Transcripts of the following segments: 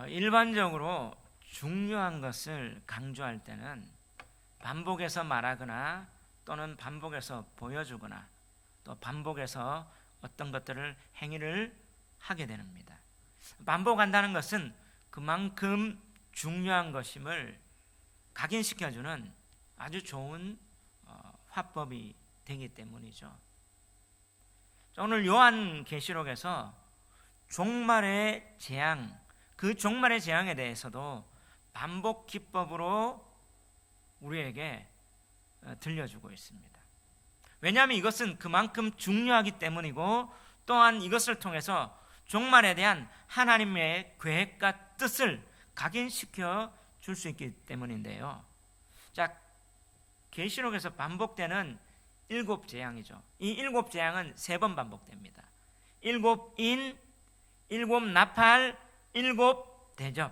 일반적으로 중요한 것을 강조할 때는 반복해서 말하거나 또는 반복해서 보여주거나 또 반복해서 어떤 것들을 행위를 하게 됩니다. 반복한다는 것은 그만큼 중요한 것임을 각인시켜주는 아주 좋은 화법이 되기 때문이죠. 오늘 요한계시록에서 종말의 재앙, 그 종말의 재앙에 대해서도 반복 기법으로 우리에게 들려주고 있습니다. 왜냐하면 이것은 그만큼 중요하기 때문이고 또한 이것을 통해서 종말에 대한 하나님의 계획과 뜻을 각인시켜 줄 수 있기 때문인데요. 자, 계시록에서 반복되는 7재앙이죠. 이 7재앙은 3번 반복됩니다. 7인, 7나팔, 7대접.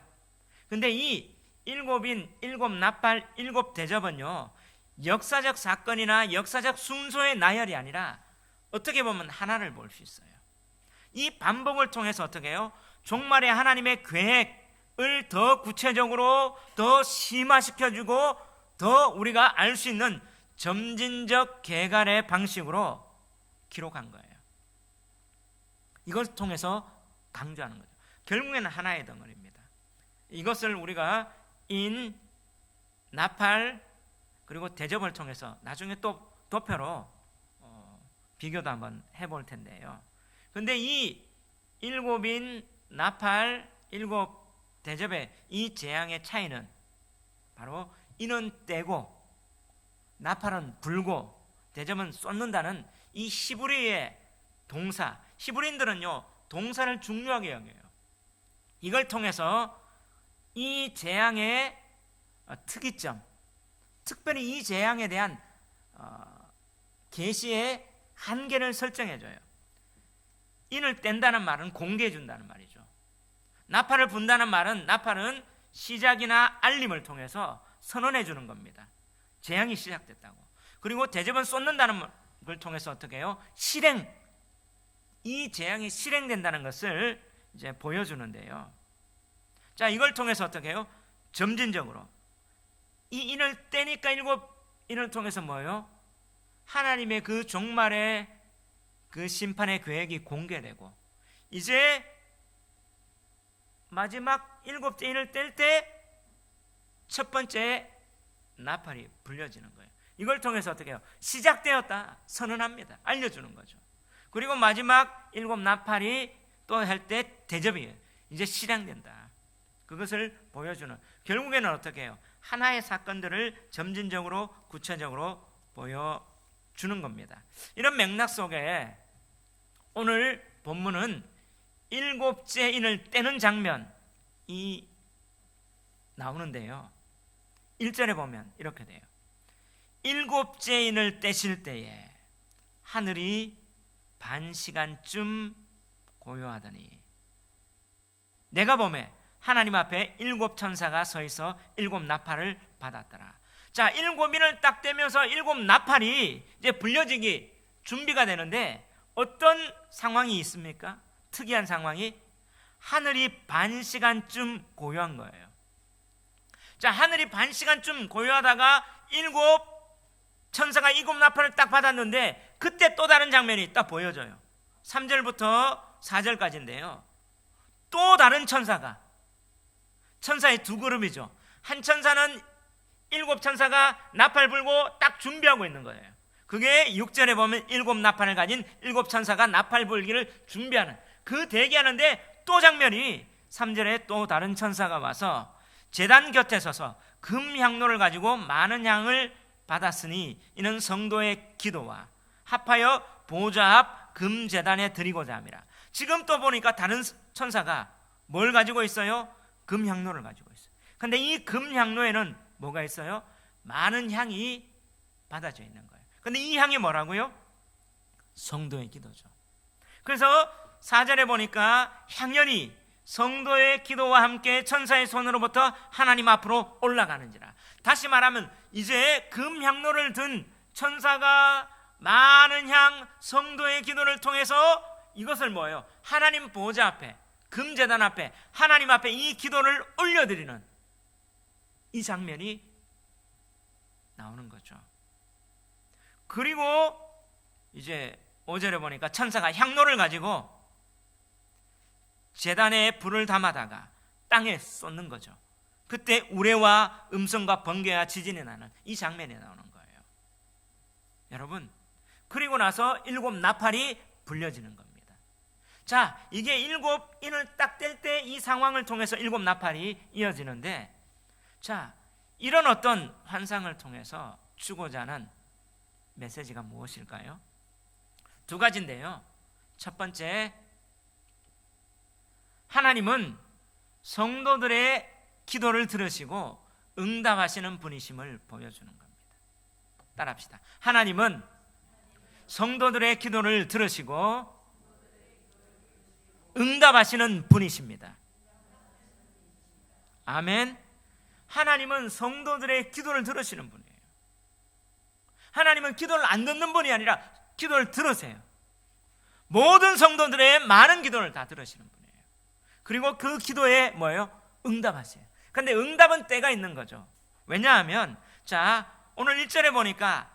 근데 이 7인, 7나팔, 7대접은요 역사적 사건이나 역사적 순서의 나열이 아니라 어떻게 보면 하나를 볼 수 있어요. 이 반복을 통해서 어떻게 해요? 종말의 하나님의 계획을 더 구체적으로 더 심화시켜주고 더 우리가 알 수 있는 점진적 계간의 방식으로 기록한 거예요. 이것을 통해서 강조하는 거죠. 결국에는 하나의 덩어리입니다. 이것을 우리가 인, 나팔, 그리고 대접을 통해서 나중에 또 도표로 비교도 한번 해볼 텐데요. 근데 이 7인, 나팔, 7대접의 이 재앙의 차이는 바로 인은 떼고 나팔은 불고 대접은 쏟는다는 이 히브리의 동사, 히브리인들은요 동사를 중요하게 여겨요. 이걸 통해서 이 재앙의 특이점, 특별히 이 재앙에 대한 계시의 한계를 설정해줘요. 인을 뗀다는 말은 공개해 준다는 말이죠. 나팔을 분다는 말은 나팔은 시작이나 알림을 통해서 선언해 주는 겁니다. 재앙이 시작됐다고. 그리고 대접은 쏟는다는 걸 통해서 어떻게 해요? 실행, 이 재앙이 실행된다는 것을 이제 보여주는데요. 자, 이걸 통해서 어떻게 해요? 점진적으로 이 인을 떼니까 7인을 통해서 뭐예요? 하나님의 그 종말의 그 심판의 계획이 공개되고 이제 마지막 7째 인을 뗄 때 첫 번째 나팔이 불려지는 거예요. 이걸 통해서 어떻게 해요? 시작되었다 선언합니다. 알려주는 거죠. 그리고 마지막 7나팔이 또 할 때 대접이에요. 이제 실행된다. 그것을 보여주는, 결국에는 어떻게 해요? 하나의 사건들을 점진적으로 구체적으로 보여주는 겁니다. 이런 맥락 속에 오늘 본문은 7째 인을 떼는 장면이 나오는데요. 1절에 보면 이렇게 돼요. 7째 인을 떼실 때에 하늘이 반 시간쯤 고요하더니 내가 보매 하나님 앞에 7천사가 서 있어 7나팔을 받았더라. 자, 7인을 딱 떼면서 7나팔이 이제 불려지기 준비가 되는데 어떤 상황이 있습니까? 특이한 상황이 하늘이 반 시간쯤 고요한 거예요. 자, 하늘이 반 시간쯤 고요하다가 7천사가 7나팔을 딱 받았는데 그때 또 다른 장면이 딱 보여져요. 3절부터 4절까지인데요. 또 다른 천사가, 천사의 두 그룹이죠. 한 천사는 7천사가 나팔 불고 딱 준비하고 있는 거예요. 그게 6절에 보면 7나팔을 가진 7천사가 나팔 불기를 준비하는, 그 대기하는데 또 장면이 3절에 또 다른 천사가 와서 제단 곁에 서서 금향로를 가지고 많은 향을 받았으니 이는 성도의 기도와 합하여 보좌 앞 금제단에 드리고자 함이라. 지금 또 보니까 다른 천사가 뭘 가지고 있어요? 금향로를 가지고 있어요. 근데 이 금향로에는 뭐가 있어요? 많은 향이 받아져 있는 거예요. 근데 이 향이 뭐라고요? 성도의 기도죠. 그래서 4절에 보니까 향연이 성도의 기도와 함께 천사의 손으로부터 하나님 앞으로 올라가는지라. 다시 말하면 이제 금향로를 든 천사가 많은 향, 성도의 기도를 통해서 이것을 뭐예요? 하나님 보좌 앞에, 금제단 앞에 하나님 앞에 이 기도를 올려드리는 이 장면이 나오는 거죠. 그리고 이제 5절에 보니까 천사가 향로를 가지고 제단에 불을 담아다가 땅에 쏟는 거죠. 그때 우레와 음성과 번개와 지진이 나는 이 장면이 나오는 거예요. 여러분, 그리고 나서 7 나팔이 불려지는 겁니다. 자, 이게 7인을 딱 뗄 때 이 상황을 통해서 7 나팔이 이어지는데, 자, 이런 어떤 환상을 통해서 주고자 하는 메시지가 무엇일까요? 2 가지인데요. 첫 번째, 하나님은 성도들의 기도를 들으시고 응답하시는 분이심을 보여주는 겁니다. 따라합시다. 하나님은 성도들의 기도를 들으시고 응답하시는 분이십니다. 아멘. 하나님은 성도들의 기도를 들으시는 분이에요. 하나님은 기도를 안 듣는 분이 아니라 기도를 들으세요. 모든 성도들의 많은 기도를 다 들으시는 분이에요. 그리고 그 기도에 뭐예요? 응답하세요. 그런데 응답은 때가 있는 거죠. 왜냐하면 자, 오늘 1절에 보니까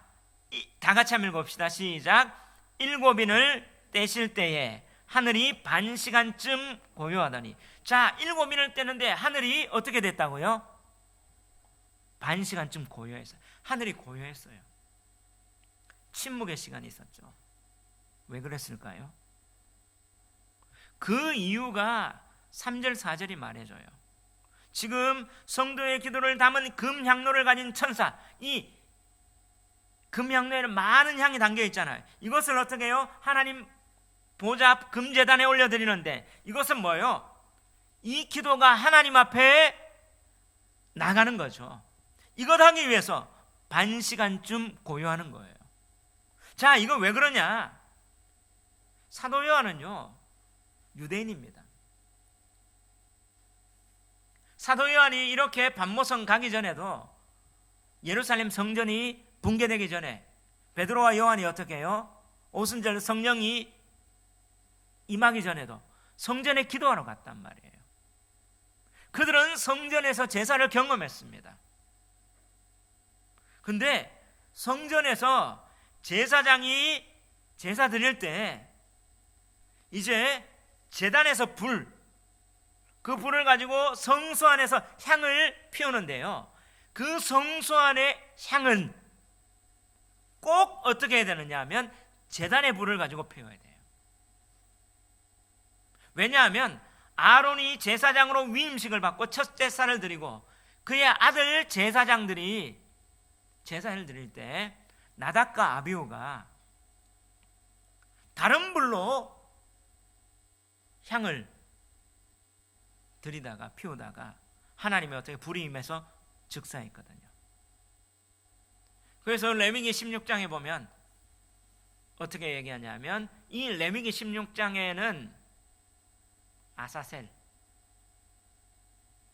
다 같이 한번 읽어봅시다. 시작. 7인을 떼실 때에 하늘이 반 시간쯤 고요하더니. 자, 7인을 떼는데 하늘이 어떻게 됐다고요? 반 시간쯤 고요했어요. 하늘이 고요했어요. 침묵의 시간이 있었죠. 왜 그랬을까요? 그 이유가 3절 4절이 말해줘요. 지금 성도의 기도를 담은 금향로를 가진 천사, 이 금향로에는 많은 향이 담겨 있잖아요. 이것을 어떻게 해요? 하나님 보좌 금제단에 올려드리는데, 이것은 뭐예요? 이 기도가 하나님 앞에 나가는 거죠. 이것 하기 위해서 반 시간쯤 고요하는 거예요. 자, 이거 왜 그러냐? 사도 요한은요, 유대인입니다. 사도 요한이 이렇게 반모성 가기 전에도, 예루살렘 성전이 붕괴되기 전에 베드로와 요한이 어떻게 해요? 오순절 성령이 임하기 전에도 성전에 기도하러 갔단 말이에요. 그들은 성전에서 제사를 경험했습니다. 근데 성전에서 제사장이 제사 드릴 때 이제 제단에서 그 불을 가지고 성소 안에서 향을 피우는데요, 그 성소 안의 향은 꼭 어떻게 해야 되느냐 하면 제단의 불을 가지고 피워야 돼요. 왜냐하면 아론이 제사장으로 위임식을 받고 첫 제사를 드리고 그의 아들 제사장들이 제사를 드릴 때 나답과 아비후가 다른 불로 향을 들이다가 피우다가 하나님의 어떻게 불이 임해서 즉사했거든요. 그래서 레위기 16장에 보면 어떻게 얘기하냐면, 이 레위기 16장에는 아사셀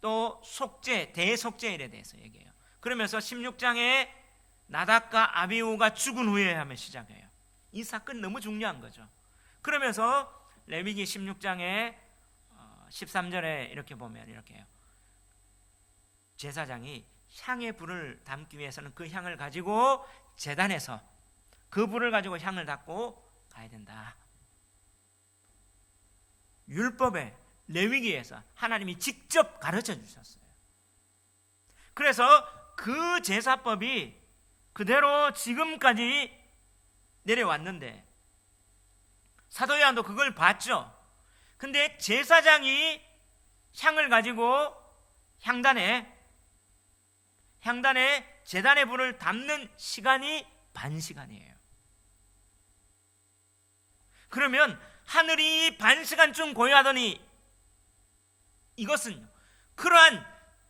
또 속죄, 대속죄일에 대해서 얘기해요. 그러면서 16장에 나답과 아비후가 죽은 후에 하면 시작해요. 이 사건 너무 중요한 거죠. 그러면서 레위기 16장에 13절에 이렇게 보면 이렇게 해요. 제사장이 향의 불을 담기 위해서는 그 향을 가지고 제단에서 그 불을 가지고 향을 담고 가야 된다. 율법의 레위기에서 하나님이 직접 가르쳐 주셨어요. 그래서 그 제사법이 그대로 지금까지 내려왔는데 사도 요한도 그걸 봤죠. 근데 제사장이 향을 가지고 향단에 제단의 불을 담는 시간이 반 시간이에요. 그러면 하늘이 반 시간쯤 고요하더니, 이것은 그러한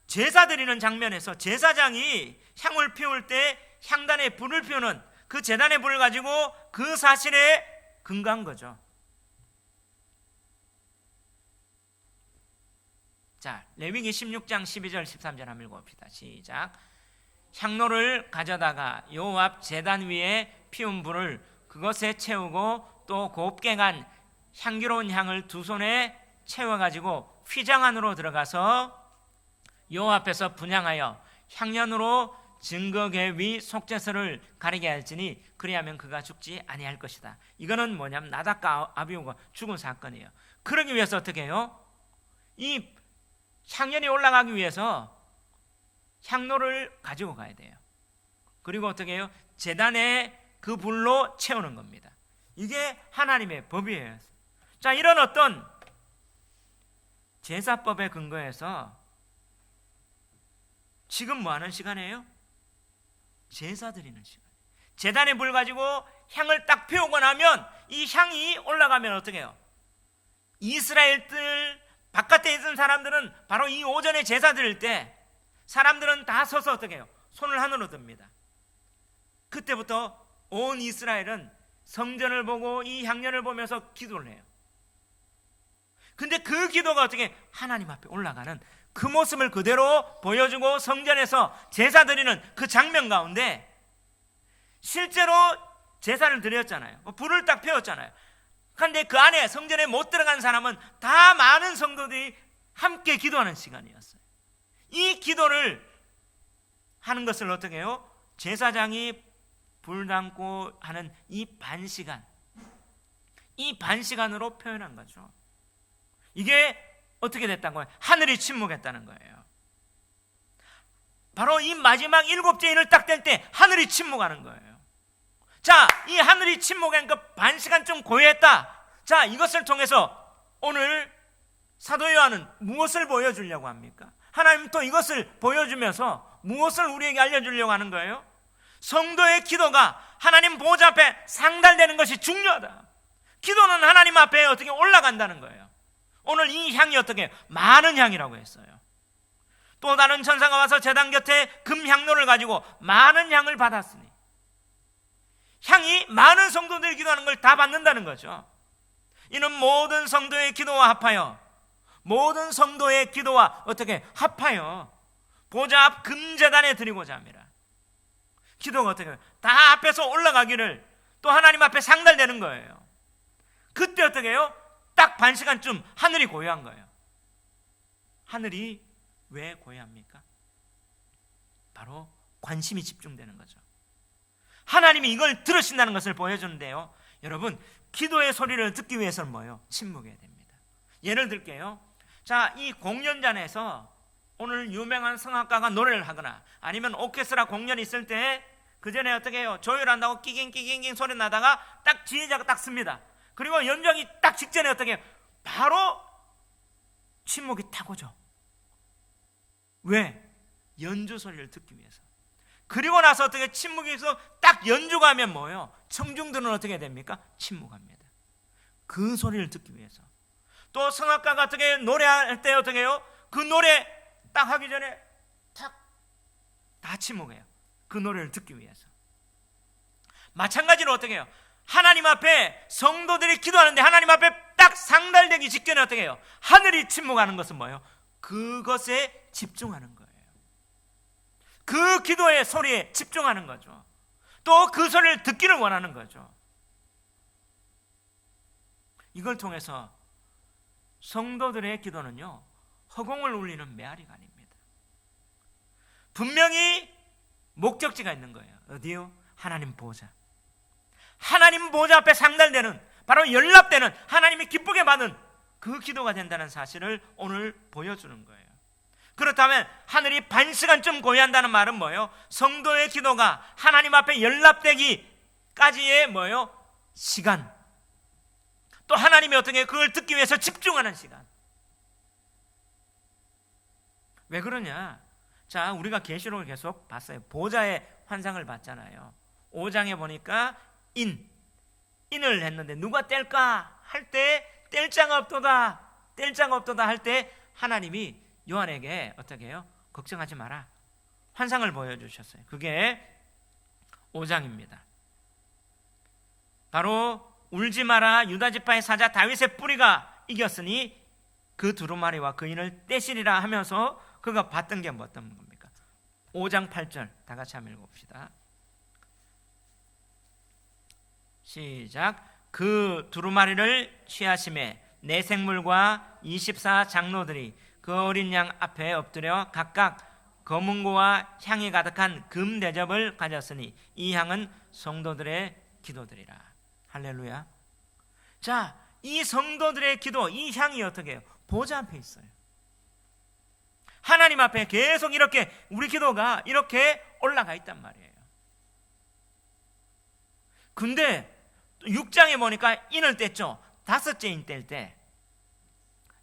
제사 드리는 장면에서 제사장이 향을 피울 때 향단에 불을 피우는 그 제단의 불을 가지고 그 사실에 근거한 거죠. 자, 레위기 16장 12절 13절 한번 읽어봅시다. 시작. 향로를 가져다가 여호와 앞 제단 위에 피운 불을 그것에 채우고 또 곱게 간 향기로운 향을 2 손에 채워가지고 휘장 안으로 들어가서 여호와 앞에서 분향하여 향년으로 증거계 위 속죄소를 가리게 할지니 그리하면 그가 죽지 아니할 것이다. 이거는 뭐냐면 나답과 아비후가 죽은 사건이에요. 그러기 위해서 어떻게 해요? 이 향연이 올라가기 위해서 향로를 가지고 가야 돼요. 그리고 어떻게 해요? 제단에 그 불로 채우는 겁니다. 이게 하나님의 법이에요. 자, 이런 어떤 제사법에 근거해서 지금 뭐 하는 시간이에요? 제사 드리는 시간. 제단에 불 가지고 향을 딱 피우고 나면 이 향이 올라가면 어떻게 해요? 이스라엘들 바깥에 있는 사람들은 바로 이 오전에 제사 드릴 때 사람들은 다 서서 어떻게 해요? 손을 하늘로 듭니다. 그때부터 온 이스라엘은 성전을 보고 이 향연을 보면서 기도를 해요. 근데 그 기도가 어떻게 하나님 앞에 올라가는 그 모습을 그대로 보여주고 성전에서 제사 드리는 그 장면 가운데 실제로 제사를 드렸잖아요. 불을 딱 피웠잖아요. 그런데 그 안에 성전에 못 들어간 사람은 다 많은 성도들이 함께 기도하는 시간이었어요. 이 기도를 하는 것을 어떻게 해요? 제사장이 불 담고 하는 이 반시간, 이 반시간으로 표현한 거죠. 이게 어떻게 됐다는 거예요? 하늘이 침묵했다는 거예요. 바로 이 마지막 7째 인을 딱 뗄 때 하늘이 침묵하는 거예요. 자, 이 하늘이 침묵한 그 반시간 좀 고요했다. 자, 이것을 통해서 오늘 사도 요한은 무엇을 보여주려고 합니까? 하나님 또 이것을 보여주면서 무엇을 우리에게 알려주려고 하는 거예요? 성도의 기도가 하나님 보좌 앞에 상달되는 것이 중요하다. 기도는 하나님 앞에 어떻게 올라간다는 거예요. 오늘 이 향이 어떻게 많은 향이라고 했어요. 또 다른 천사가 와서 제단 곁에 금향로를 가지고 많은 향을 받았으니 향이 많은 성도들이 기도하는 걸 다 받는다는 거죠. 이는 모든 성도의 기도와 합하여 모든 성도의 기도와 어떻게 합하여 보좌 앞 금제단에 드리고자 합니다. 기도가 어떻게 다 앞에서 올라가기를 또 하나님 앞에 상달되는 거예요. 그때 어떻게 해요? 딱 반시간쯤 하늘이 고요한 거예요. 하늘이 왜 고요합니까? 바로 관심이 집중되는 거죠. 하나님이 이걸 들으신다는 것을 보여주는데요. 여러분, 기도의 소리를 듣기 위해서는 뭐예요? 침묵해야 됩니다. 예를 들게요. 자, 이 공연장에서 오늘 유명한 성악가가 노래를 하거나 아니면 오케스트라 공연이 있을 때 그 전에 어떻게 해요? 조율한다고 끼깅 소리 나다가 딱 지휘자가 딱 씁니다. 그리고 연주하기 딱 직전에 어떻게 해요? 바로 침묵이 탁 오죠. 왜? 연주 소리를 듣기 위해서. 그리고 나서 어떻게 침묵이 있어 딱 연주가 하면 뭐예요? 청중들은 어떻게 됩니까? 침묵합니다. 그 소리를 듣기 위해서. 또 성악가가 어떻게 노래할 때 어떻게 해요? 그 노래 딱 하기 전에 탁 다 침묵해요. 그 노래를 듣기 위해서. 마찬가지로 어떻게 해요? 하나님 앞에 성도들이 기도하는데 하나님 앞에 딱 상달되기 직전에 어떻게 해요? 하늘이 침묵하는 것은 뭐예요? 그것에 집중하는 거예요. 그 기도의 소리에 집중하는 거죠. 또 그 소리를 듣기를 원하는 거죠. 이걸 통해서 성도들의 기도는요, 허공을 울리는 메아리가 아닙니다. 분명히 목적지가 있는 거예요. 어디요? 하나님 보좌. 하나님 보좌 앞에 상달되는, 바로 연락되는, 하나님이 기쁘게 받는 그 기도가 된다는 사실을 오늘 보여주는 거예요. 그렇다면 하늘이 반시간쯤 고요한다는 말은 뭐예요? 성도의 기도가 하나님 앞에 연락되기까지의 뭐예요? 시간. 또 하나님이 어떻게 그걸 듣기 위해서 집중하는 시간. 왜 그러냐? 자, 우리가 계시록을 계속 봤어요. 보좌의 환상을 봤잖아요. 5장에 보니까 인을 했는데 누가 뗄까 할 때 뗄 자가 없도다 할 때 하나님이 요한에게 어떻게 해요? 걱정하지 마라. 환상을 보여주셨어요. 그게 5장입니다. 바로 울지 마라. 유다지파의 사자 다윗의 뿌리가 이겼으니 그 두루마리와 그 인을 떼시리라 하면서 그가 봤던 게 어떤 겁니까? 5장 8절 다 같이 한번 읽어봅시다. 시작. 그 두루마리를 취하심에 네 생물과 24 장로들이 그 어린 양 앞에 엎드려 각각 검은고와 향이 가득한 금 대접을 가졌으니 이 향은 성도들의 기도들이라. 할렐루야. 자, 이 성도들의 기도, 이 향이 어떻게 해요? 보좌 앞에 있어요. 하나님 앞에 계속 이렇게 우리 기도가 이렇게 올라가 있단 말이에요. 근데 6장에 보니까 인을 뗐죠. 5째 인 뗄 때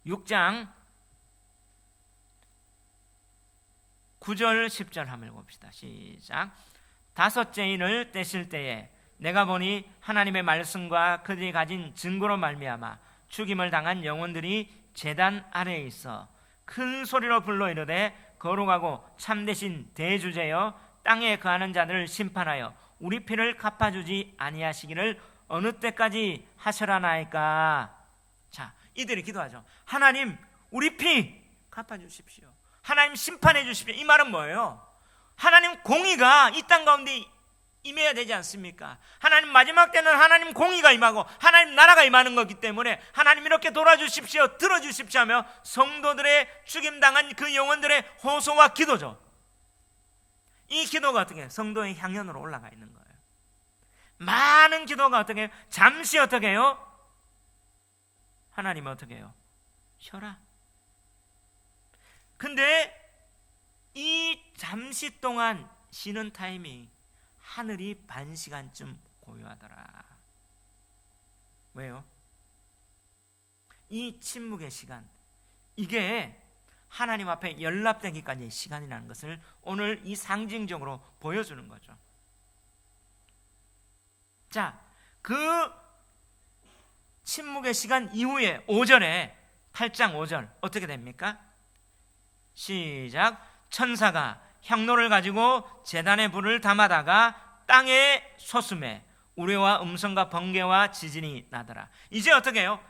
6장 9절 10절 한번 읽어봅시다. 시작. 5째 인을 떼실 때에 내가 보니 하나님의 말씀과 그들이 가진 증거로 말미암아 죽임을 당한 영혼들이 제단 아래에 있어 큰 소리로 불러 이르되 거룩하고 참되신 대주제여 땅에 거하는 자들을 심판하여 우리 피를 갚아주지 아니하시기를 어느 때까지 하시라나이까. 자, 이들이 기도하죠. 하나님, 우리 피 갚아주십시오. 하나님 심판해 주십시오. 이 말은 뭐예요? 하나님 공의가 이 땅 가운데 임해야 되지 않습니까? 하나님 마지막 때는 하나님 공의가 임하고 하나님 나라가 임하는 거기 때문에 하나님 이렇게 돌아주십시오, 들어주십시오 하며 성도들의 죽임당한 그 영혼들의 호소와 기도죠. 이 기도가 어떻게 해요? 성도의 향연으로 올라가 있는 거예요. 많은 기도가 어떻게 해요? 잠시 어떻게 해요? 하나님 어떻게 해요? 쉬어라. 근데 이 잠시 동안 쉬는 타이밍 하늘이 반 시간쯤 고요하더라. 왜요? 이 침묵의 시간, 이게 하나님 앞에 연락되기까지의 시간이라는 것을 오늘 이 상징적으로 보여주는 거죠. 자, 그 침묵의 시간 이후에 5절에 8장 5절 어떻게 됩니까? 시작. 천사가 향로를 가지고 제단의 불을 담아다가 땅에 솟음에 우레와 음성과 번개와 지진이 나더라. 이제 어떻게 해요?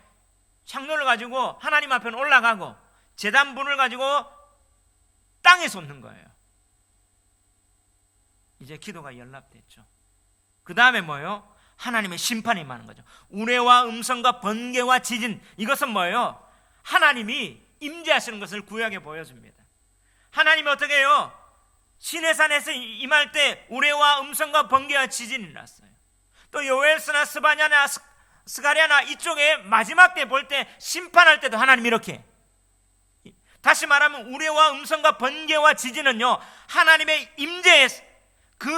향로를 가지고 하나님 앞에 올라가고 제단 불을 가지고 땅에 솟는 거예요. 이제 기도가 연락됐죠. 그 다음에 뭐예요? 하나님의 심판이 임하는 거죠. 우레와 음성과 번개와 지진, 이것은 뭐예요? 하나님이 임재하시는 것을 구약에 보여줍니다. 하나님이 어떻게 해요? 시내산에서 임할 때 우레와 음성과 번개와 지진이 났어요. 또 요엘스나 스바냐나 스가랴나 이쪽에 마지막 때 볼 때 심판할 때도 하나님이 이렇게, 다시 말하면 우레와 음성과 번개와 지진은요 하나님의 임재의 그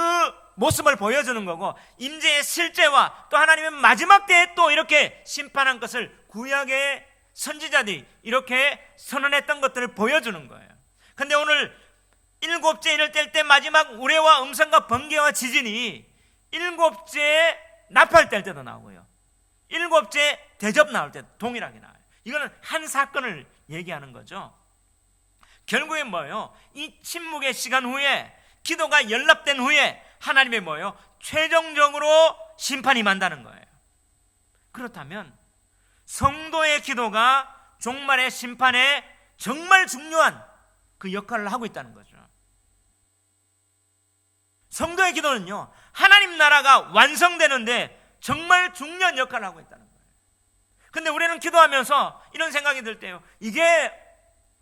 모습을 보여주는 거고, 임재의 실제와 또 하나님의 마지막 때에 또 이렇게 심판한 것을 구약의 선지자들이 이렇게 선언했던 것들을 보여주는 거예요. 근데 오늘 7째 인을 뗄 때 마지막 우레와 음성과 번개와 지진이 7째 나팔 뗄 때도 나오고요, 7째 대접 나올 때도 동일하게 나와요. 이거는 한 사건을 얘기하는 거죠. 결국엔 뭐예요? 이 침묵의 시간 후에, 기도가 연락된 후에 하나님의 뭐예요? 최종적으로 심판이 임한다는 거예요. 그렇다면 성도의 기도가 종말의 심판에 정말 중요한 그 역할을 하고 있다는 거죠. 성도의 기도는요 하나님 나라가 완성되는데 정말 중요한 역할을 하고 있다는 거예요. 근데 우리는 기도하면서 이런 생각이 들 때요, 이게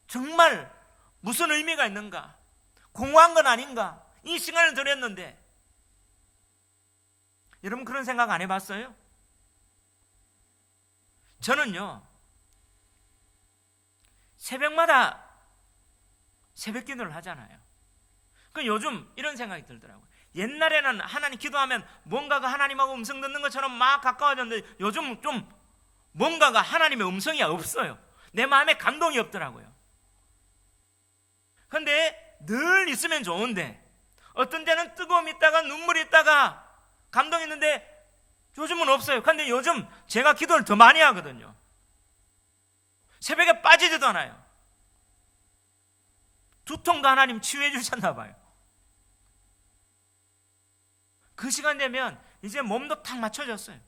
정말 무슨 의미가 있는가, 공허한 건 아닌가, 이 시간을 드렸는데. 여러분 그런 생각 안 해봤어요? 저는요 새벽마다 새벽 기도를 하잖아요. 그 요즘 이런 생각이 들더라고요. 옛날에는 하나님 기도하면 뭔가가 하나님하고 음성 듣는 것처럼 막 가까워졌는데 요즘 좀 뭔가가 하나님의 음성이 없어요. 내 마음에 감동이 없더라고요. 근데 늘 있으면 좋은데 어떤 때는 뜨거움이 있다가 눈물이 있다가 감동이 있는데 요즘은 없어요. 근데 요즘 제가 기도를 더 많이 하거든요. 새벽에 빠지지도 않아요. 두통도 하나님 치유해 주셨나 봐요. 그 시간 되면 이제 몸도 탁 맞춰졌어요.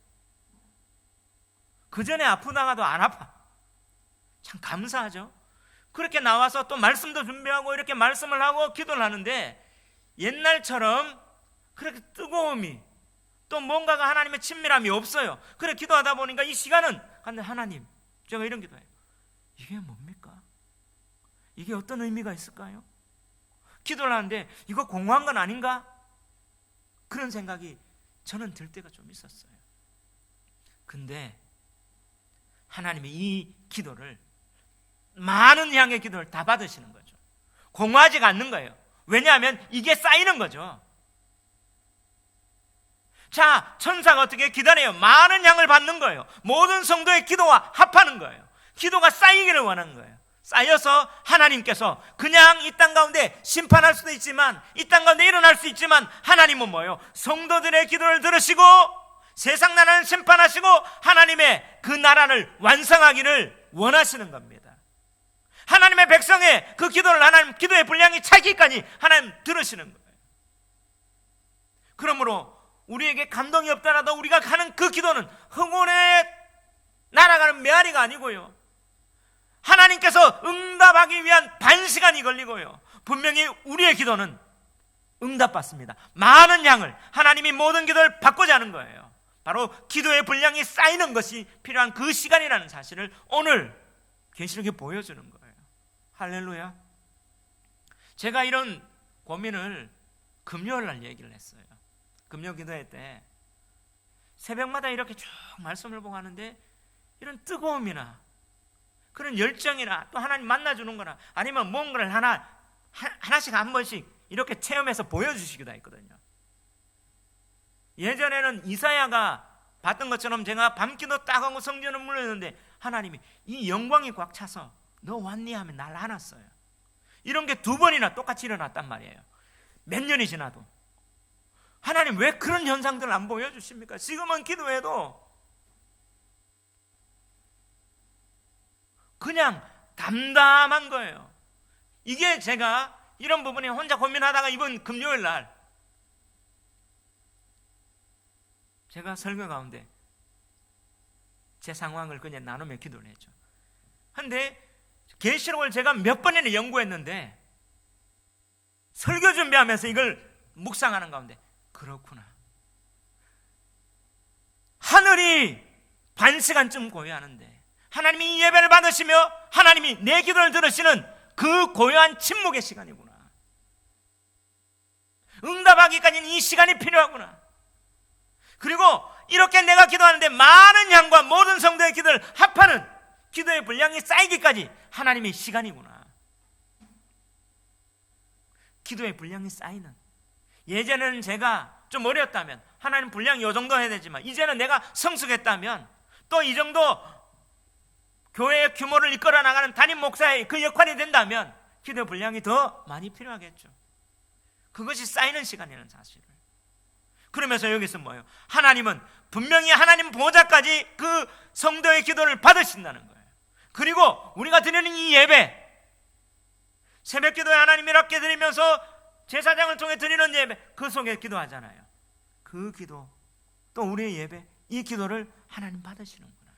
그 전에 아프다가도 안 아파. 참 감사하죠. 그렇게 나와서 또 말씀도 준비하고 이렇게 말씀을 하고 기도를 하는데 옛날처럼 그렇게 뜨거움이 또 뭔가가 하나님의 친밀함이 없어요. 그래 기도하다 보니까 이 시간은 근데 하나님 제가 이런 기도해요. 이게 뭡니까? 이게 어떤 의미가 있을까요? 기도를 하는데 이거 공허한 건 아닌가? 그런 생각이 저는 들 때가 좀 있었어요. 근데 하나님이 이 기도를, 많은 양의 기도를 다 받으시는 거죠. 공허하지가 않는 거예요. 왜냐하면 이게 쌓이는 거죠. 자, 천사가 어떻게 기다려요? 많은 양을 받는 거예요. 모든 성도의 기도와 합하는 거예요. 기도가 쌓이기를 원하는 거예요. 쌓여서 하나님께서 그냥 이 땅 가운데 심판할 수도 있지만, 이 땅 가운데 일어날 수 있지만, 하나님은 뭐예요? 성도들의 기도를 들으시고 세상 나라를 심판하시고 하나님의 그 나라를 완성하기를 원하시는 겁니다. 하나님의 백성의 그 기도를, 하나님 기도의 분량이 차기까지 하나님 들으시는 거예요. 그러므로 우리에게 감동이 없더라도 우리가 가는 그 기도는 흥혼에 날아가는 메아리가 아니고요, 하나님께서 응답하기 위한 반시간이 걸리고요, 분명히 우리의 기도는 응답받습니다. 많은 양을, 하나님이 모든 기도를 받고자 하는 거예요. 바로 기도의 분량이 쌓이는 것이 필요한 그 시간이라는 사실을 오늘 계시록이 보여주는 거예요. 할렐루야. 제가 이런 고민을 금요일 날 얘기를 했어요. 금요 기도회 때 새벽마다 이렇게 쭉 말씀을 보고 하는데, 이런 뜨거움이나 그런 열정이나 또 하나님 만나주는 거나 아니면 뭔가를 하나씩 한 번씩 이렇게 체험해서 보여주시기도 했거든요. 예전에는 이사야가 봤던 것처럼 제가 밤기도 딱 하고 성전을 물렀는데 하나님이 이 영광이 꽉 차서 너 왔니 하면 날 안았어요. 이런 게 2번이나 똑같이 일어났단 말이에요. 몇 년이 지나도. 하나님 왜 그런 현상들을 안 보여주십니까? 지금은 기도해도 그냥 담담한 거예요. 이게 제가 이런 부분에 혼자 고민하다가 이번 금요일 날 제가 설교 가운데 제 상황을 그냥 나누며 기도를 했죠. 근데 계시록을 제가 몇 번이나 연구했는데 설교 준비하면서 이걸 묵상하는 가운데, 그렇구나, 하늘이 반시간쯤 고요하는데 하나님이 이 예배를 받으시며 하나님이 내 기도를 들으시는 그 고요한 침묵의 시간이구나. 응답하기까지는 이 시간이 필요하구나. 그리고 이렇게 내가 기도하는데 많은 양과 모든 성도의 기도를 합하는 기도의 분량이 쌓이기까지 하나님의 시간이구나. 기도의 분량이 쌓이는, 예전에는 제가 좀 어렸다면 하나님 분량이 이 정도 해야 되지만 이제는 내가 성숙했다면 또 이 정도 교회의 규모를 이끌어 나가는 담임 목사의 그 역할이 된다면 기도의 분량이 더 많이 필요하겠죠. 그것이 쌓이는 시간이라는 사실을. 그러면서 여기서 뭐예요? 하나님은 분명히 하나님 보좌까지 그 성도의 기도를 받으신다는 거예요. 그리고 우리가 드리는 이 예배, 새벽 기도에 하나님 이렇게 드리면서 제사장을 통해 드리는 예배, 그 속에 기도하잖아요. 그 기도, 또 우리의 예배, 이 기도를 하나님 받으시는구나.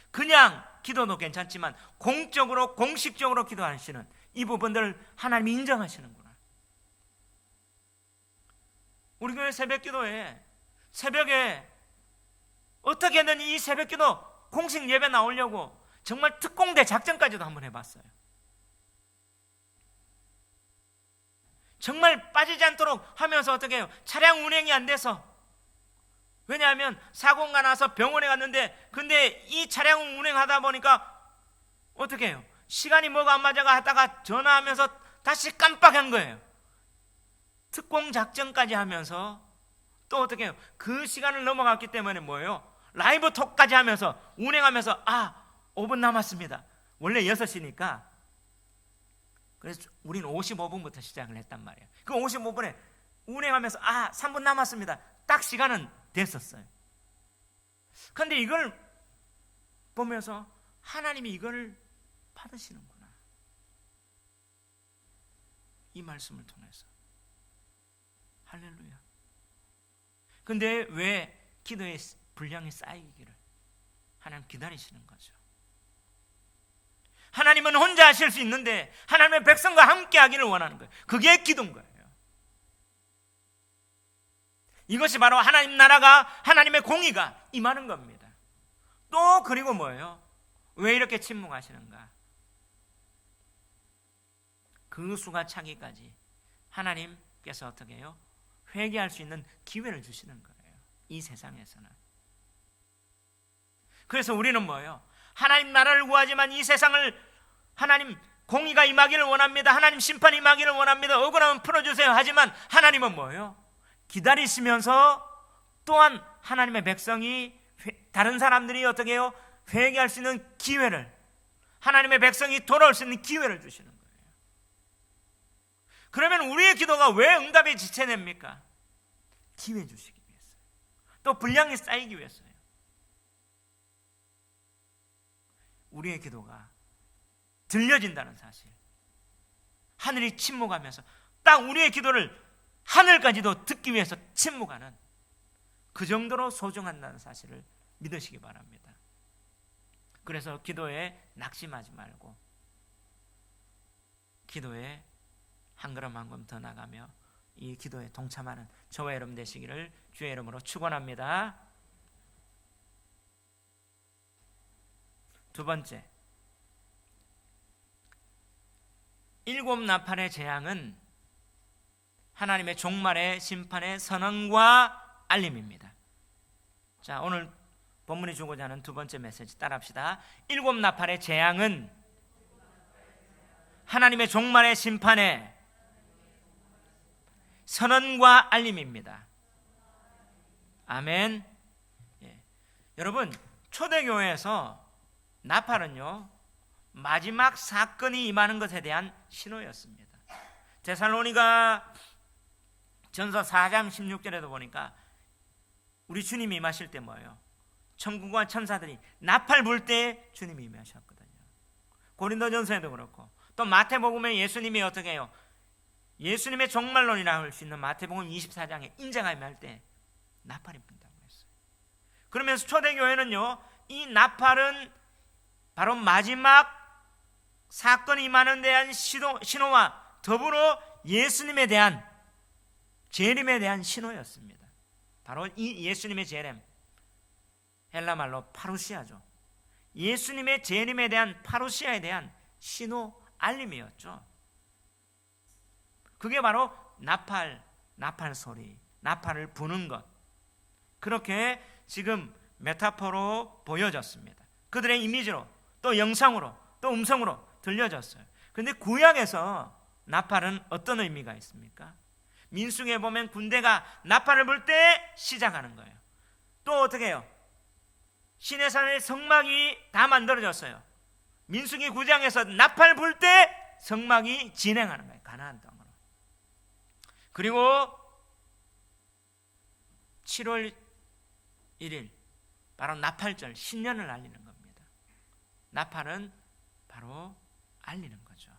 그냥 기도도 괜찮지만 공적으로, 공식적으로 기도하시는 이 부분들을 하나님이 인정하시는구나. 우리 교회 새벽 기도에 새벽에 어떻게든 이 새벽 기도 공식 예배 나오려고 정말 특공대 작전까지도 한번 해봤어요. 정말 빠지지 않도록 하면서 어떻게 해요? 차량 운행이 안 돼서, 왜냐하면 사고가 나서 병원에 갔는데 근데 이 차량 운행하다 보니까 어떻게 해요? 시간이 뭐가 안 맞아가 하다가 전화하면서 다시 깜빡한 거예요. 특공 작전까지 하면서 또 어떻게 해요? 그 시간을 넘어갔기 때문에 뭐예요? 라이브 톡까지 하면서 운행하면서 5분 남았습니다. 원래 6시니까 그래서 우리는 55분부터 시작을 했단 말이에요. 그 55분에 운행하면서 3분 남았습니다. 딱 시간은 됐었어요. 그런데 이걸 보면서 하나님이 이걸 받으시는구나, 이 말씀을 통해서. 할렐루야. 근데 왜 기도의 분량이 쌓이기를 하나님 기다리시는 거죠. 하나님은 혼자 하실 수 있는데 하나님의 백성과 함께 하기를 원하는 거예요. 그게 기도인 거예요. 이것이 바로 하나님 나라가, 하나님의 공의가 임하는 겁니다. 또 그리고 뭐예요? 왜 이렇게 침묵하시는가? 그 수가 차기까지 하나님께서 어떻게 해요? 회개할 수 있는 기회를 주시는 거예요. 이 세상에서는. 그래서 우리는 뭐예요? 하나님 나라를 구하지만 이 세상을 하나님 공의가 임하기를 원합니다. 하나님 심판이 임하기를 원합니다. 억울하면 풀어주세요. 하지만 하나님은 뭐예요? 기다리시면서 또한 하나님의 백성이 다른 사람들이 어떻게 해요? 회개할 수 있는 기회를, 하나님의 백성이 돌아올 수 있는 기회를 주시는 거예요. 그러면 우리의 기도가 왜 응답에 지체됩니까? 기회 주시기 위해서요. 또 분량이 쌓이기 위해서요. 우리의 기도가 들려진다는 사실, 하늘이 침묵하면서 딱 우리의 기도를 하늘까지도 듣기 위해서 침묵하는, 그 정도로 소중한다는 사실을 믿으시기 바랍니다. 그래서 기도에 낙심하지 말고 기도에 한 걸음 한 걸음 더 나가며 이 기도에 동참하는 저와 여러분 되시기를 주의 이름으로 축원합니다. 두 번째, 일곱 나팔의 재앙은 하나님의 종말의 심판의 선언과 알림입니다. 자, 오늘 본문이 주고자 하는 두 번째 메시지 따라합시다. 일곱 나팔의 재앙은 하나님의 종말의 심판의 선언과 알림입니다. 아멘. 예. 여러분, 초대교회에서 나팔은요, 마지막 사건이 임하는 것에 대한 신호였습니다. 데살로니가 전서 4장 16절에도 보니까 우리 주님이 임하실 때 뭐예요? 천국과 천사들이 나팔 불 때 주님이 임하셨거든요. 고린도전서에도 그렇고, 또 마태복음에 예수님이 어떻게 해요? 예수님의 종말론이라 할 수 있는 마태복음 24장에 인정하며 할 때 나팔이 분다고 했어요. 그러면서 초대교회는요, 이 나팔은 바로 마지막 사건이 임하는 대한 신호와 더불어 예수님에 대한 재림에 대한 신호였습니다. 바로 이 예수님의 재림, 헬라말로 파루시아죠. 예수님의 재림에 대한 파루시아에 대한 신호 알림이었죠. 그게 바로 나팔 소리, 나팔을 부는 것, 그렇게 지금 메타포로 보여졌습니다. 그들의 이미지로, 또 영상으로, 또 음성으로 들려졌어요. 그런데 구약에서 나팔은 어떤 의미가 있습니까? 민수기에 보면 군대가 나팔을 불 때 시작하는 거예요. 또 어떻게 해요? 시내산의 성막이 다 만들어졌어요. 민수기 9장에서 나팔 불 때 성막이 진행하는 거예요. 가나안 땅으로. 그리고 7월 1일 바로 나팔절, 신년을 알리는 겁니다. 나팔은 바로 알리는 거죠.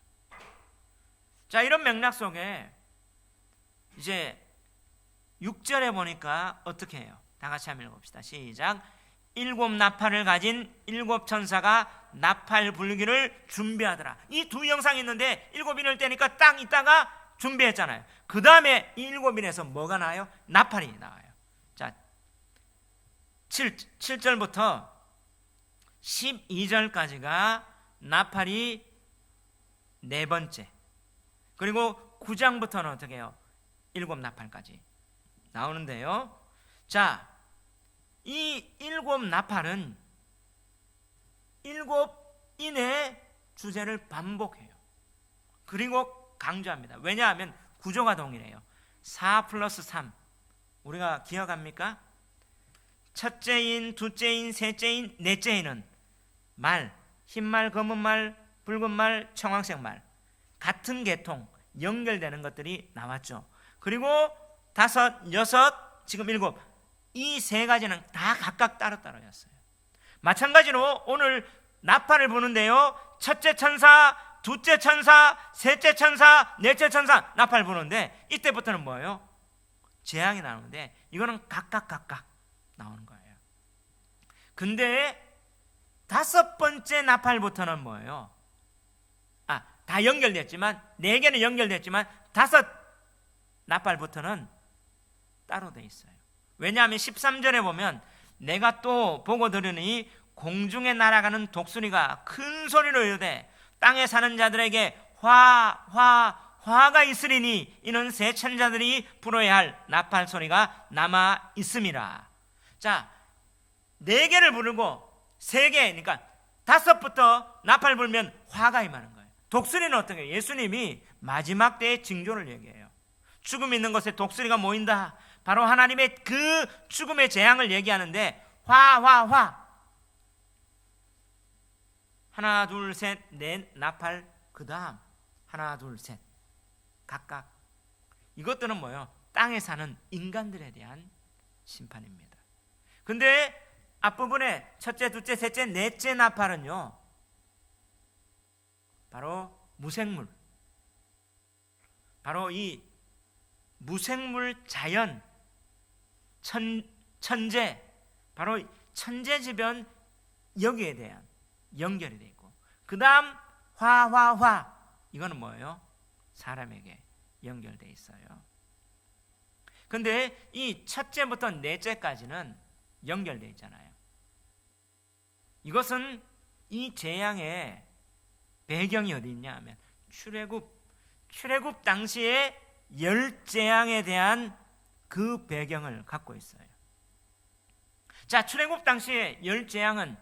자, 이런 맥락 속에 이제 6절에 보니까 어떻게 해요? 다 같이 한번 읽어봅시다. 시작. 일곱 나팔을 가진 일곱 천사가 나팔 불기를 준비하더라. 이 두 영상이 있는데 일곱 인을 떼니까 딱 있다가 준비했잖아요. 그 다음에 이 일곱 인에서 뭐가 나와요? 나팔이 나와요. 자, 7절부터 12절까지가 나팔이 네 번째, 그리고 9장부터는 어떻게 해요? 일곱 나팔까지 나오는데요. 자, 이 일곱 나팔은 일곱 인의 주제를 반복해요. 그리고 강조합니다. 왜냐하면 구조가 동일해요. 4 플러스 3 우리가 기억합니까? 첫째 인, 둘째 인, 셋째 인, 넷째 인은 말, 흰말, 검은말, 붉은말, 청황색말, 같은 계통 연결되는 것들이 나왔죠. 그리고 다섯, 여섯, 지금 일곱, 이 세 가지는 다 각각 따로따로였어요. 마찬가지로 오늘 나팔을 부는데요, 첫째 천사, 둘째 천사, 셋째 천사, 넷째 천사 나팔 부는데, 이때부터는 뭐예요? 재앙이 나오는데 이거는 각각 나오는 거예요. 근데 다섯 번째 나팔부터는 뭐예요? 다 연결됐지만, 네 개는 연결됐지만 다섯 나팔부터는 따로 돼 있어요. 왜냐하면 13절에 보면 내가 또 보고 들으니 공중에 날아가는 독수리가 큰 소리로 이르되 땅에 사는 자들에게 화가 있으리니 이는 새 천자들이 불어야 할 나팔 소리가 남아 있음이라. 자, 4개를 부르고 3개, 그러니까 5부터 나팔 불면 화가 임하는 거예요. 독수리는 어떤 거예요? 예수님이 마지막 때의 징조를 얘기해요. 죽음 있는 곳에 독수리가 모인다. 바로 하나님의 그 죽음의 재앙을 얘기하는데 화. 하나 둘 셋 넷 나팔, 그 다음 하나 둘 셋 각각. 이것들은 뭐예요? 땅에 사는 인간들에 대한 심판입니다. 근데 앞부분에 첫째, 둘째, 셋째, 넷째 나팔은요, 바로 무생물, 바로 이 무생물 자연, 천재, 바로 천재지변, 여기에 대한 연결이 되어 있고, 그 다음 화 이거는 뭐예요? 사람에게 연결되어 있어요. 근데 이 첫째부터 넷째까지는 연결되어 있잖아요. 이것은 이 재앙의 배경이 어디 있냐 하면 출애굽 당시에 열재앙에 대한 그 배경을 갖고 있어요. 자, 출애굽 당시에 열재앙은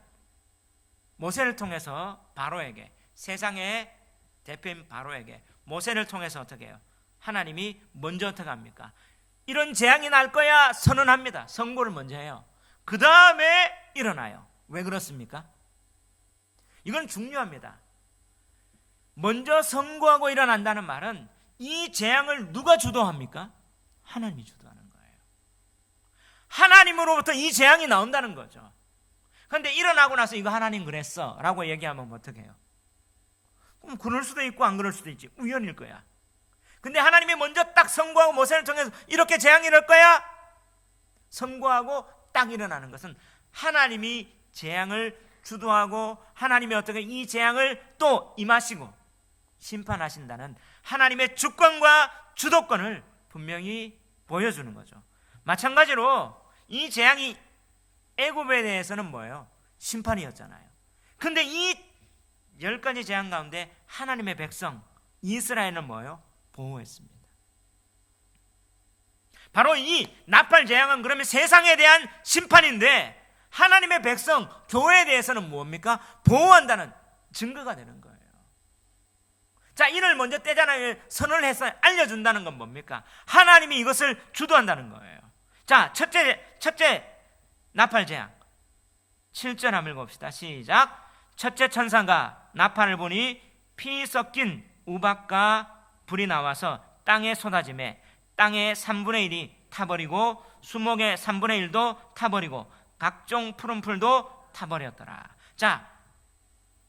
모세를 통해서 바로에게, 세상의 대표인 바로에게 모세를 통해서 어떻게 해요? 하나님이 먼저 어떻게 합니까? 이런 재앙이 날 거야 선언합니다. 선고를 먼저 해요. 그 다음에 일어나요. 왜 그렇습니까? 이건 중요합니다. 먼저 선고하고 일어난다는 말은 이 재앙을 누가 주도합니까? 하나님이 주도하는 거예요. 하나님으로부터 이 재앙이 나온다는 거죠. 그런데 일어나고 나서 이거 하나님 그랬어 라고 얘기하면 어떻게 해요? 그럼 그럴 수도 있고 안 그럴 수도 있지. 우연일 거야. 근데 하나님이 먼저 딱 선고하고 모세를 통해서 이렇게 재앙이 일어날 거야 선고하고 딱 일어나는 것은 하나님이 재앙을 주도하고 하나님이 어떻게 이 재앙을 또 임하시고 심판하신다는 하나님의 주권과 주도권을 분명히 보여주는 거죠. 마찬가지로 이 재앙이 애굽에 대해서는 뭐예요? 심판이었잖아요. 근데 이 10가지 재앙 가운데 하나님의 백성 이스라엘은 뭐예요? 보호했습니다. 바로 이 나팔 재앙은 그러면 세상에 대한 심판인데 하나님의 백성 교회에 대해서는 뭡니까? 보호한다는 증거가 되는 거예요. 자, 이를 먼저 떼잖아요. 선언을 해서 알려준다는 건 뭡니까? 하나님이 이것을 주도한다는 거예요. 자, 첫째 나팔 재앙 7절 한번 읽어봅시다. 시작. 첫째 천사가 나팔을 보니 피 섞인 우박과 불이 나와서 땅에 쏟아지매 땅의 3분의 1이 타버리고 수목의 3분의 1도 타버리고 각종 푸른 풀도 타버렸더라. 자,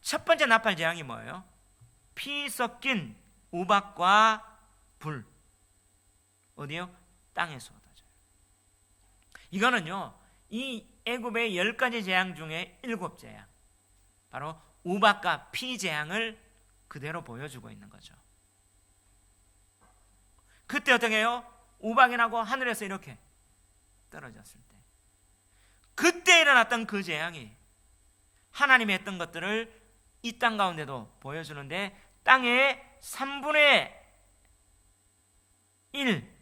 첫 번째 나팔 재앙이 뭐예요? 피 섞인 우박과 불. 어디요? 땅에 쏟아져요. 이거는요, 이 애굽의 10가지 재앙 중에 7재앙, 바로 우박과 피 재앙을 그대로 보여주고 있는 거죠. 그때 어떻게 해요? 우박이 나고 하늘에서 이렇게 떨어졌을 때, 그때 일어났던 그 재앙이 하나님이 했던 것들을 이 땅 가운데도 보여주는데, 땅의 3분의 1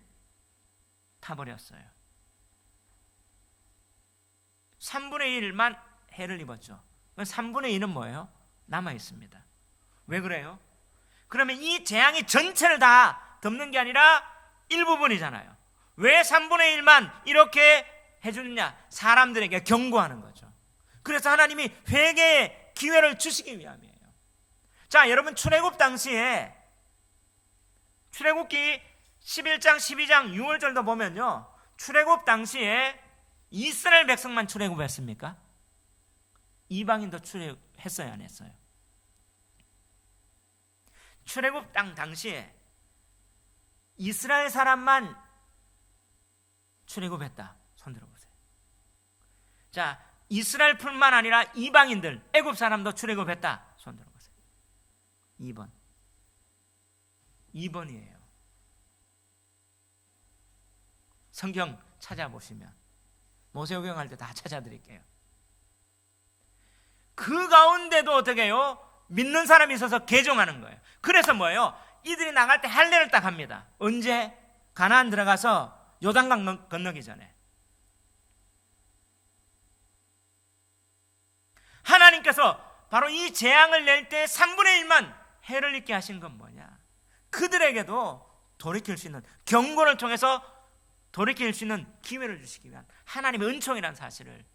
타버렸어요. 3분의 1만 해를 입었죠. 3분의 1은 뭐예요? 남아 있습니다. 왜 그래요? 그러면 이 재앙이 전체를 다 덮는 게 아니라 일부분이잖아요. 왜 3분의 1만 이렇게 해주느냐? 사람들에게 경고하는 거죠. 그래서 하나님이 회개의 기회를 주시기 위함이에요. 자, 여러분, 출애굽 당시에 출애굽기 11장 12장 6월절도 보면요, 출애굽 당시에 이스라엘 백성만 출애굽했습니까? 이방인도 출애굽했어요, 안 했어요? 출애굽 당시에 이스라엘 사람만 출애굽했다. 손 들어보세요. 자, 이스라엘뿐만 아니라 이방인들, 애굽 사람도 출애굽했다. 손 들어보세요. 2번이에요. 성경 찾아보시면 모세오경 할 때 다 찾아드릴게요. 그 가운데도 어떻게 해요? 믿는 사람이 있어서 개종하는 거예요. 그래서 뭐예요? 이들이 나갈 때 할례를 딱 합니다. 언제? 가나안 들어가서 요단강 건너기 전에. 하나님께서 바로 이 재앙을 낼 때 3분의 1만 해를 입게 하신 건 뭐냐? 그들에게도 돌이킬 수 있는, 경고를 통해서 돌이킬 수 있는 기회를 주시기 위한 하나님의 은총이라는 사실을,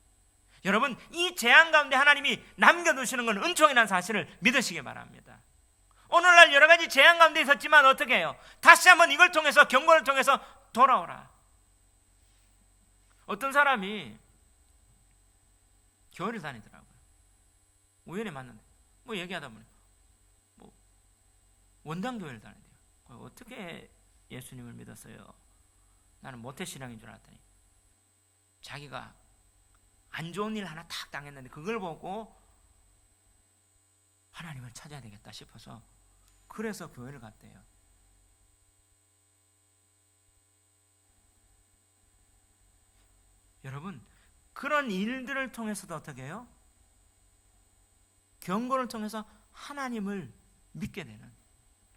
여러분 이 재앙 가운데 하나님이 남겨두시는 건 은총이라는 사실을 믿으시기 바랍니다. 오늘날 여러 가지 재앙 가운데 있었지만 어떻게 해요? 다시 한번 이걸 통해서, 경고를 통해서 돌아오라. 어떤 사람이 교회를 다니더라고요. 우연히 만났는데 뭐 얘기하다 보니 뭐 원당교회를 다닌대요. 어떻게 예수님을 믿었어요? 나는 모태신앙인 줄 알았더니 자기가 안 좋은 일 하나 탁 당했는데 그걸 보고 하나님을 찾아야 되겠다 싶어서 그래서 교회를 갔대요. 여러분, 그런 일들을 통해서도 어떻게 해요? 경고를 통해서 하나님을 믿게 되는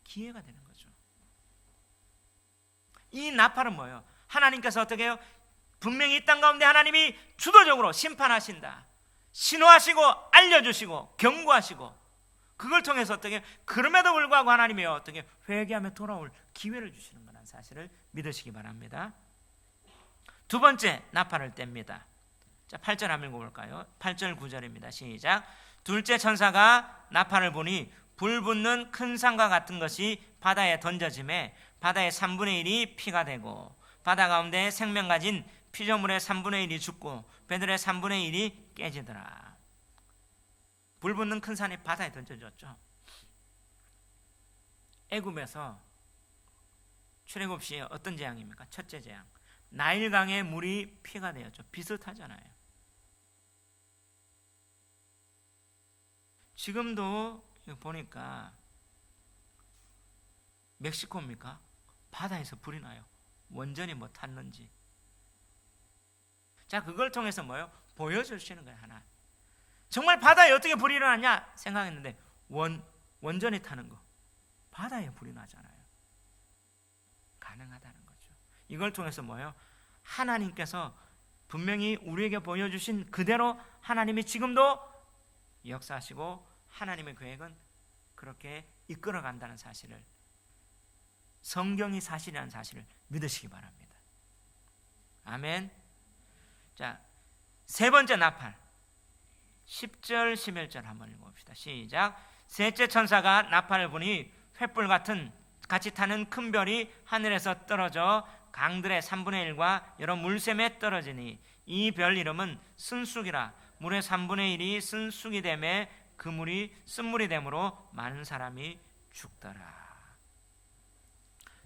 기회가 되는 거죠. 이 나팔은 뭐예요? 하나님께서 어떻게 해요? 분명히 이 땅 가운데 하나님이 주도적으로 심판하신다, 신호하시고 알려주시고 경고하시고, 그걸 통해서 어떻게, 그럼에도 불구하고 하나님이 어떻게 회개하며 돌아올 기회를 주시는 거라는 사실을 믿으시기 바랍니다. 두 번째, 나팔을 뗍니다. 자, 8절 한번 읽어볼까요? 8절 9절입니다. 시작. 둘째 천사가 나팔을 보니 불 붙는 큰 산과 같은 것이 바다에 던져짐에 바다의 3분의 1이 피가 되고 바다 가운데 생명 가진 피조물의 3분의 1이 죽고 배들의 3분의 1이 깨지더라. 불 붙는 큰 산이 바다에 던져졌죠. 애굽에서 출애굽 시에 어떤 재앙입니까? 첫째 재앙, 나일강의 물이 피가 되었죠. 비슷하잖아요. 지금도 보니까 멕시코입니까? 바다에서 불이 나요. 원전이 뭐 탔는지. 자, 그걸 통해서 뭐예요? 보여주시는 거예요. 하나, 정말 바다에 어떻게 불이 일어나냐 생각했는데 원전이 타는 거, 바다에 불이 나잖아요. 가능하다는 거죠. 이걸 통해서 뭐예요? 하나님께서 분명히 우리에게 보여주신 그대로 하나님이 지금도 역사하시고 하나님의 계획은 그렇게 이끌어간다는 사실을, 성경이 사실이라는 사실을 믿으시기 바랍니다. 아멘. 자, 세 번째 나팔 10절 11절 한번 읽어봅시다. 시작. 셋째 천사가 나팔을 보니 횃불 같은 같이 타는 큰 별이 하늘에서 떨어져 강들의 3분의 1과 여러 물샘에 떨어지니 이 별 이름은 쓴쑥이라. 물의 3분의 1이 쓴쑥이 되매 그 물이 쓴물이 되므로 많은 사람이 죽더라.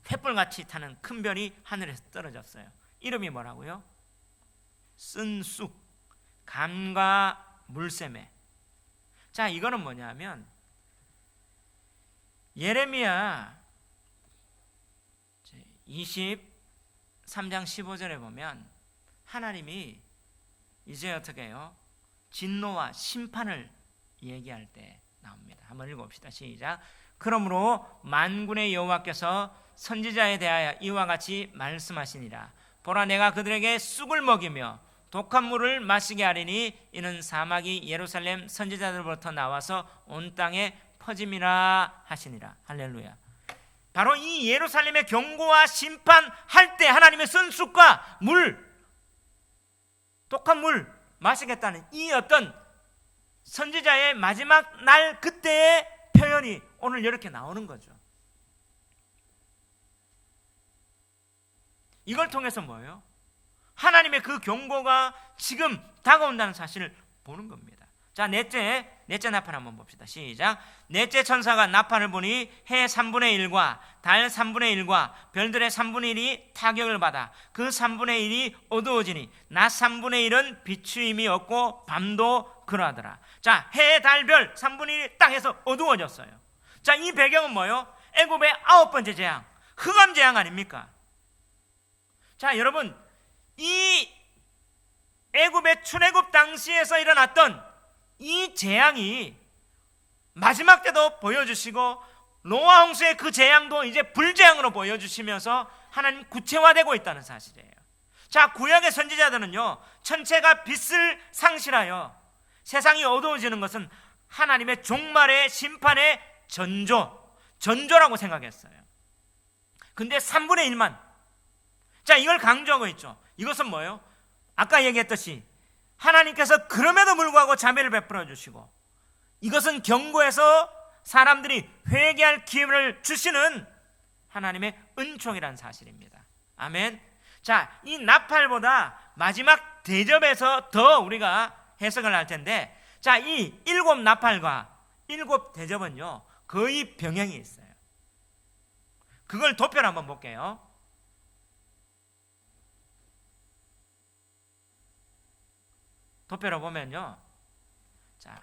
횃불같이 타는 큰 별이 하늘에서 떨어졌어요. 이름이 뭐라고요? 쓴쑥, 강과 물샘에. 자, 이거는 뭐냐면 예레미야 23장 15절에 보면 하나님이 이제 어떻게 해요? 진노와 심판을 얘기할 때 나옵니다. 한번 읽어봅시다. 시작. 그러므로 만군의 여호와께서 선지자에 대하여 이와 같이 말씀하시니라. 보라, 내가 그들에게 쑥을 먹이며 독한 물을 마시게 하리니 이는 사막이 예루살렘 선지자들로부터 나와서 온 땅에 퍼짐이라 하시니라. 할렐루야. 바로 이 예루살렘의 경고와 심판할 때 하나님의 쓴 쑥과 물, 독한 물 마시겠다는 이 어떤 선지자의 마지막 날 그때의 표현이 오늘 이렇게 나오는 거죠. 이걸 통해서 뭐예요? 하나님의 그 경고가 지금 다가온다는 사실을 보는 겁니다. 자, 넷째 나팔 한번 봅시다. 시작. 넷째 천사가 나팔을 보니 해 3분의 1과 달 3분의 1과 별들의 3분의 1이 타격을 받아 그 3분의 1이 어두워지니 낮 3분의 1은 비추임이 없고 밤도 그러하더라. 자, 해, 달, 별 3분의 1이 딱 해서 어두워졌어요. 자, 이 배경은 뭐예요? 애굽의 9번째 재앙, 흑암 재앙 아닙니까? 자, 여러분, 이 애굽의 출애굽 당시에서 일어났던 이 재앙이 마지막 때도 보여주시고 노아 홍수의 그 재앙도 이제 불재앙으로 보여주시면서 하나님 구체화되고 있다는 사실이에요. 자, 구약의 선지자들은요, 천체가 빛을 상실하여 세상이 어두워지는 것은 하나님의 종말의 심판의 전조라고 생각했어요. 근데 3분의 1만, 자, 이걸 강조하고 있죠. 이것은 뭐예요? 아까 얘기했듯이 하나님께서 그럼에도 불구하고 자비를 베풀어 주시고, 이것은 경고해서 사람들이 회개할 기회를 주시는 하나님의 은총이라는 사실입니다. 아멘. 자, 이 나팔보다 마지막 대접에서 더 우리가 해석을 할 텐데, 자, 이 7 나팔과 7 대접은요 거의 병행이 있어요. 그걸 도표를 한번 볼게요. 도표로 보면요, 자,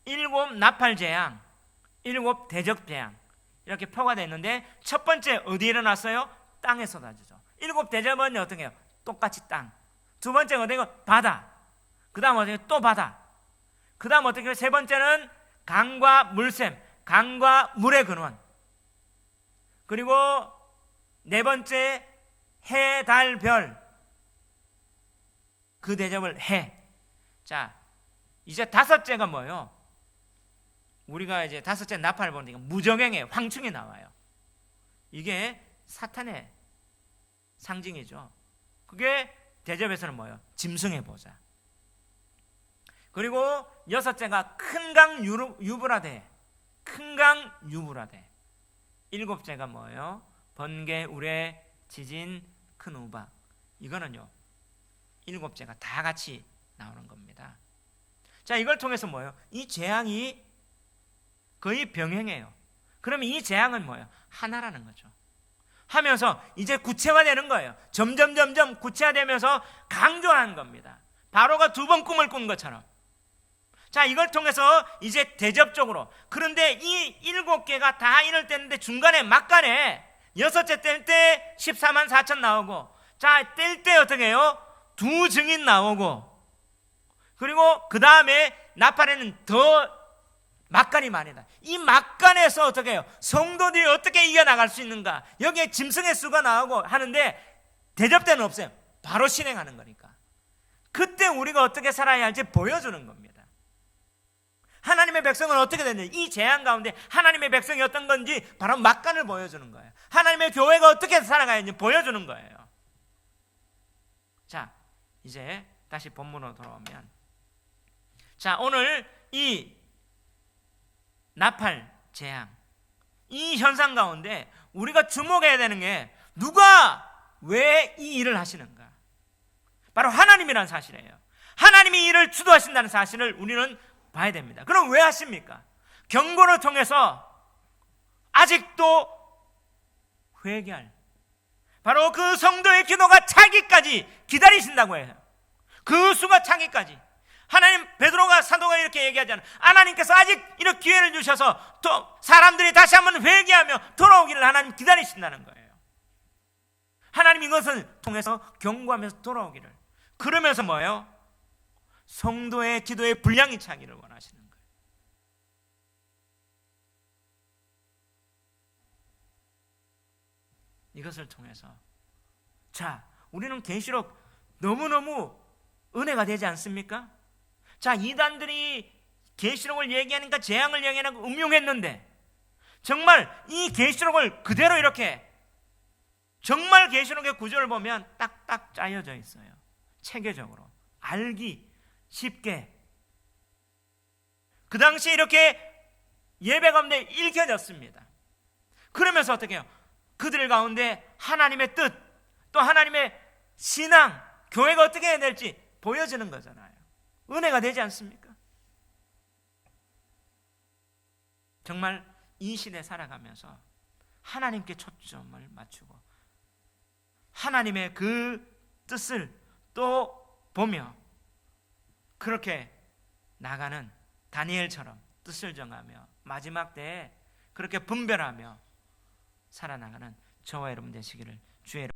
7 나팔 재앙, 7 대접 재앙, 이렇게 표가 되어 있는데, 첫 번째 어디에 일어났어요? 땅에 쏟아지죠. 7 대접은 어떻게 해요? 똑같이 땅. 두 번째는 어떻게 해요? 바다. 그 다음 어떻게 해요? 또 바다. 그 다음 어떻게 해요? 세 번째는 강과 물샘, 강과 물의 근원. 그리고 네 번째 해, 달, 별. 그 대접을 해. 자, 이제 다섯째가 뭐예요? 우리가 이제 다섯째 나팔을 보니까 무정행의 황충이 나와요. 이게 사탄의 상징이죠. 그게 대접에서는 뭐예요? 짐승의 보좌. 그리고 여섯째가 큰 강 유브라데, 큰 강 유브라데. 일곱째가 뭐예요? 번개, 우레, 지진, 큰 우박. 이거는요, 일곱째가 다 같이 나오는 겁니다. 자, 이걸 통해서 뭐예요? 이 재앙이 거의 병행해요. 그러면 이 재앙은 뭐예요? 하나라는 거죠. 하면서 이제 구체화되는 거예요. 점점 구체화되면서 강조하는 겁니다. 바로가 2번 꿈을 꾼 것처럼. 자, 이걸 통해서 이제 대접적으로, 그런데 이 7개가 다 이럴 때인데 중간에 막간에 여섯째 뗄 때 14만 4천 나오고, 자, 뗄 때 어떻게 해요? 2 증인 나오고, 그리고 그 다음에 나팔에는 더 막간이 많이다. 이 막간에서 어떻게 해요? 성도들이 어떻게 이겨나갈 수 있는가? 여기에 짐승의 수가 나오고 하는데 대접 때는 없어요. 바로 실행하는 거니까. 그때 우리가 어떻게 살아야 할지 보여주는 겁니다. 하나님의 백성은 어떻게 됐는지, 이 재앙 가운데 하나님의 백성이 어떤 건지 바로 막간을 보여주는 거예요. 하나님의 교회가 어떻게 살아가야 하는지 보여주는 거예요. 자, 이제 다시 본문으로 돌아오면, 자, 오늘 이 나팔 재앙, 이 현상 가운데 우리가 주목해야 되는 게, 누가 왜 이 일을 하시는가? 바로 하나님이라는 사실이에요. 하나님이 이 일을 주도하신다는 사실을 우리는 봐야 됩니다. 그럼 왜 하십니까? 경고를 통해서 아직도 회개할, 바로 그 성도의 기도가 차기까지 기다리신다고 해요. 그 수가 차기까지. 하나님, 베드로가, 사도가 이렇게 얘기하잖아요. 하나님께서 아직 이렇게 기회를 주셔서 또 사람들이 다시 한번 회개하며 돌아오기를 하나님 기다리신다는 거예요. 하나님 이것을 통해서 경고하면서 돌아오기를, 그러면서 뭐예요? 성도의 기도에 분량이 차기를 원하시는 거예요. 이것을 통해서, 자, 우리는 계시록 너무너무 은혜가 되지 않습니까? 자, 이단들이 계시록을 얘기하니까 재앙을 얘기하고 음흉했는데, 정말 이 계시록을 그대로 이렇게, 정말 계시록의 구조를 보면 딱딱 짜여져 있어요. 체계적으로 알기 쉽게. 그 당시에 이렇게 예배 가운데 읽혀졌습니다. 그러면서 어떻게 해요? 그들 가운데 하나님의 뜻, 또 하나님의 신앙, 교회가 어떻게 해야 될지 보여지는 거잖아요. 은혜가 되지 않습니까? 정말 이 시대 살아가면서 하나님께 초점을 맞추고 하나님의 그 뜻을 또 보며 그렇게 나가는 다니엘처럼 뜻을 정하며 마지막 때에 그렇게 분별하며 살아나가는 저와 여러분 되시기를 주의